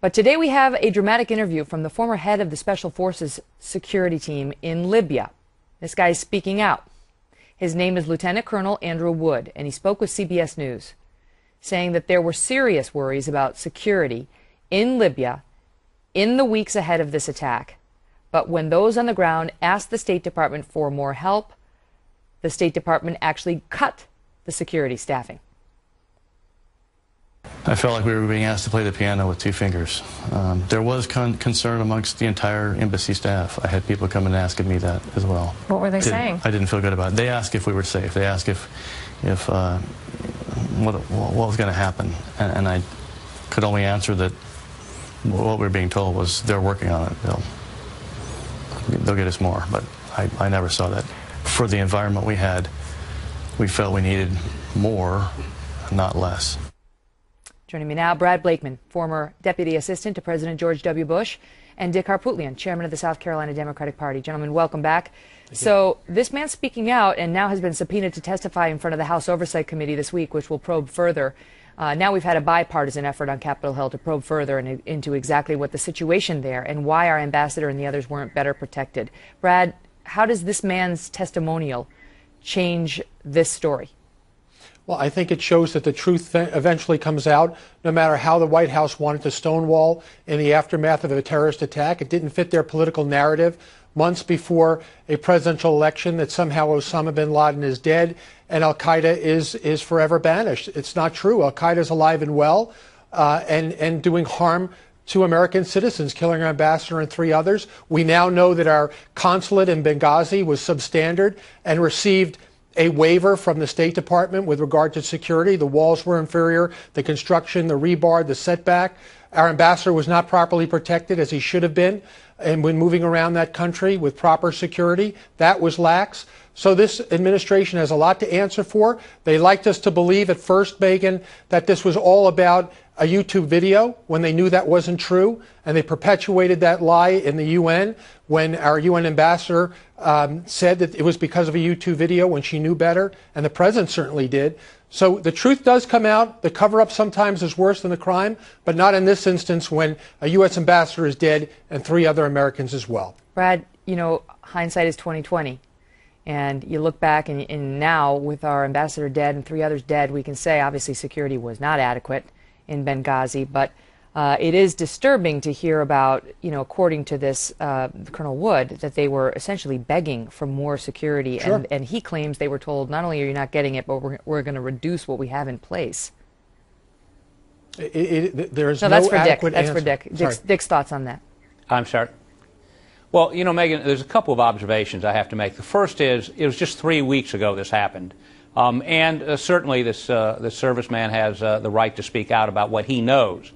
But today we have a dramatic interview from the former head of the Special Forces security team in Libya. This guy is speaking out. His name is Lieutenant Colonel Andrew Wood, and he spoke with CBS News, saying that there were serious worries about security in Libya in the weeks ahead of this attack. But when those on the ground asked the State Department for more help, the State Department actually cut the security staffing. I felt like we were being asked to play the piano with two fingers. There was concern amongst the entire embassy staff. I had people come and asking me that as well. What were they saying? I didn't feel good about it. They asked if we were safe. They asked if what was going to happen, and I could only answer that what we were being told was they're working on it. They'll get us more, but I never saw that. For the environment we had, we felt we needed more, not less. Joining me now, Brad Blakeman, former Deputy Assistant to President George W. Bush, and Dick Harpootlian, Chairman of the South Carolina Democratic Party. Gentlemen, welcome back. So this man speaking out and now has been subpoenaed to testify in front of the House Oversight Committee this week, which will probe further. Now we've had a bipartisan effort on Capitol Hill to probe further into exactly what the situation there and why our ambassador and the others weren't better protected. Brad, how does this man's testimonial change this story? Well, I think it shows that the truth eventually comes out, no matter how the White House wanted to stonewall in the aftermath of a terrorist attack. It didn't fit their political narrative months before a presidential election that somehow Osama bin Laden is dead and al-Qaeda is forever banished. It's not true. Al-Qaeda is alive and well and doing harm to American citizens, killing our ambassador and 3 others. We now know that our consulate in Benghazi was substandard and received a waiver from the State Department with regard to security. The walls were inferior, the construction, the rebar, the setback. Our ambassador was not properly protected as he should have been, and when moving around that country with proper security, that was lax. So this administration has a lot to answer for. They liked us to believe at first, Megan, that this was all about a YouTube video when they knew that wasn't true, and they perpetuated that lie in the UN when our UN ambassador said that it was because of a YouTube video when she knew better, and the president certainly did. So the truth does come out. The cover-up sometimes is worse than the crime, but not in this instance when a U.S. ambassador is dead and 3 other Americans as well. Brad, you know, hindsight is 20/20. And you look back and now with our ambassador dead and 3 others dead, we can say obviously security was not adequate in Benghazi, but it is disturbing to hear about, you know, according to this Colonel Wood, that they were essentially begging for more security. Sure. And he claims they were told, not only are you not getting it, but we're going to reduce what we have in place. There is no no that's for adequate Dick. That's answer. for Dick. Dick's thoughts on that. I'm sorry. Well, you know, Megan, there's a couple of observations I have to make. The first is, it was just 3 weeks ago this happened. Certainly this serviceman has the right to speak out about what he knows.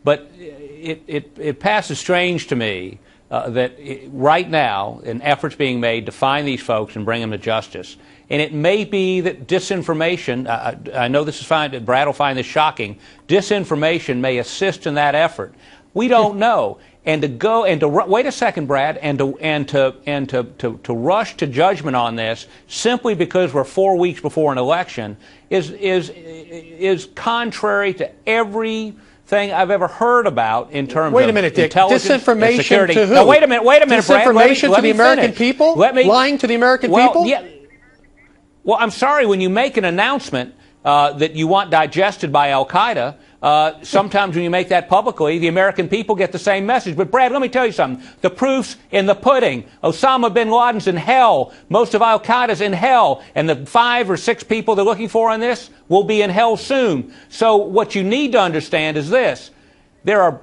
But it passes strange to me that right now an effort's being made to find these folks and bring them to justice. And it may be that disinformation, I know this is fine, Brad will find this shocking, disinformation may assist in that effort. We don't know. And to go and to wait a second, Brad, and to rush to judgment on this simply because we're 4 weeks before an election is contrary to everything I've ever heard about in terms Wait a minute, of Dick. intelligence Disinformation and security. to who? Now, wait a minute, Brad. Disinformation to the American people? Lying to the American people? Yeah. Well, I'm sorry, when you make an announcement that you want digested by al-Qaeda, sometimes when you make that publicly, the American people get the same message. But, Brad, let me tell you something. The proof's in the pudding. Osama bin Laden's in hell. Most of al-Qaeda's in hell. And the 5 or 6 people they're looking for on this will be in hell soon. So what you need to understand is this. There are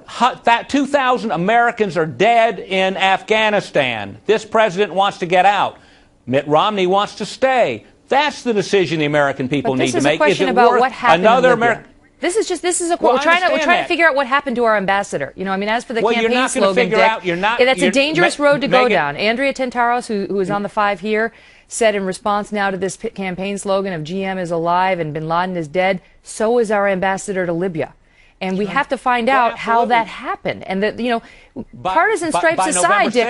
2,000 Americans are dead in Afghanistan. This president wants to get out. Mitt Romney wants to stay. That's the decision the American people need to make. But this is a question about what happened in Libya. This is a well, we're trying to figure out what happened to our ambassador. You know, I mean, as for the campaign you're not slogan, figure Dick, out, you're not, that's a dangerous road to go Megan, down. Andrea Tentaros, who is on the 5 here, said in response now to this campaign slogan of GM is alive and bin Laden is dead, so is our ambassador to Libya. And we have to find out how that happened. And that, you know, partisan stripes aside, Dick,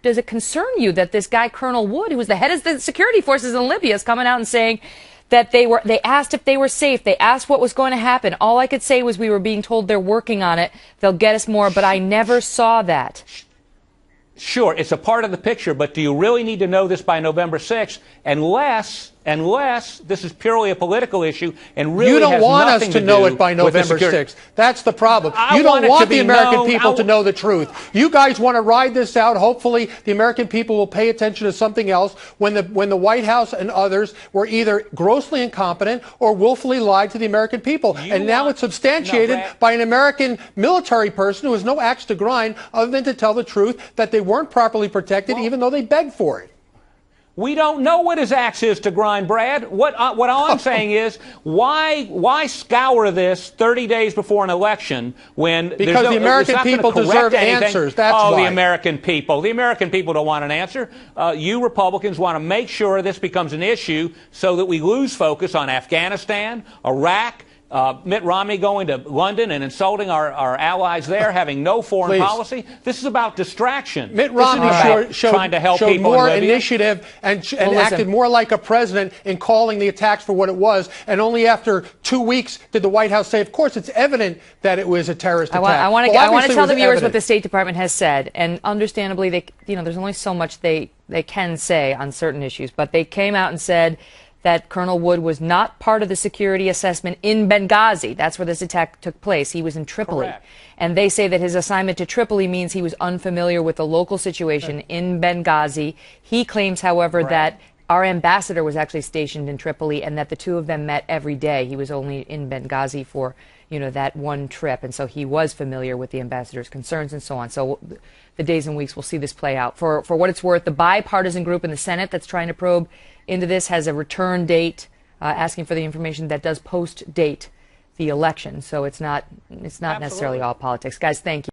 does it concern you that this guy, Colonel Wood, who was the head of the security forces in Libya, is coming out and saying that they asked if they were safe. They asked what was going to happen. All I could say was we were being told they're working on it. They'll get us more, but I never saw that. Sure, it's a part of the picture, but do you really need to know this by November 6th unless this is purely a political issue and really you don't has want us nothing to know it by November 6th. That's the problem. You don't want the American people to know the truth. You guys want to ride this out. Hopefully, the American people will pay attention to something else when the White House and others were either grossly incompetent or willfully lied to the American people. And now it's substantiated by an American military person who has no axe to grind other than to tell the truth that they weren't properly protected, even though they begged for it. We don't know what his axe is to grind, Brad. What I'm saying is, why scour this 30 days before an election when because the American people deserve answers. That's why. The American people. The American people don't want an answer. You Republicans want to make sure this becomes an issue so that we lose focus on Afghanistan, Iraq. Mitt Romney going to London and insulting our allies there, having no foreign policy. This is about distraction. Mitt Romney trying to help showed people more in Libya. initiative and acted more like a president in calling the attacks for what it was. And only after 2 weeks did the White House say, of course, it's evident that it was a terrorist attack. I want to tell the viewers what the State Department has said. And understandably, there's only so much they can say on certain issues. But they came out and said that Colonel Wood was not part of the security assessment in Benghazi. That's where this attack took place. He was in Tripoli. Correct. And they say that his assignment to Tripoli means he was unfamiliar with the local situation in Benghazi. He claims, however, that our ambassador was actually stationed in Tripoli and that the two of them met every day. He was only in Benghazi for, that one trip. And so he was familiar with the ambassador's concerns and so on. So the days and weeks we'll see this play out. For what it's worth, the bipartisan group in the Senate that's trying to probe into this has a return date, asking for the information that does post-date the election. So it's not necessarily all politics. Guys, thank you.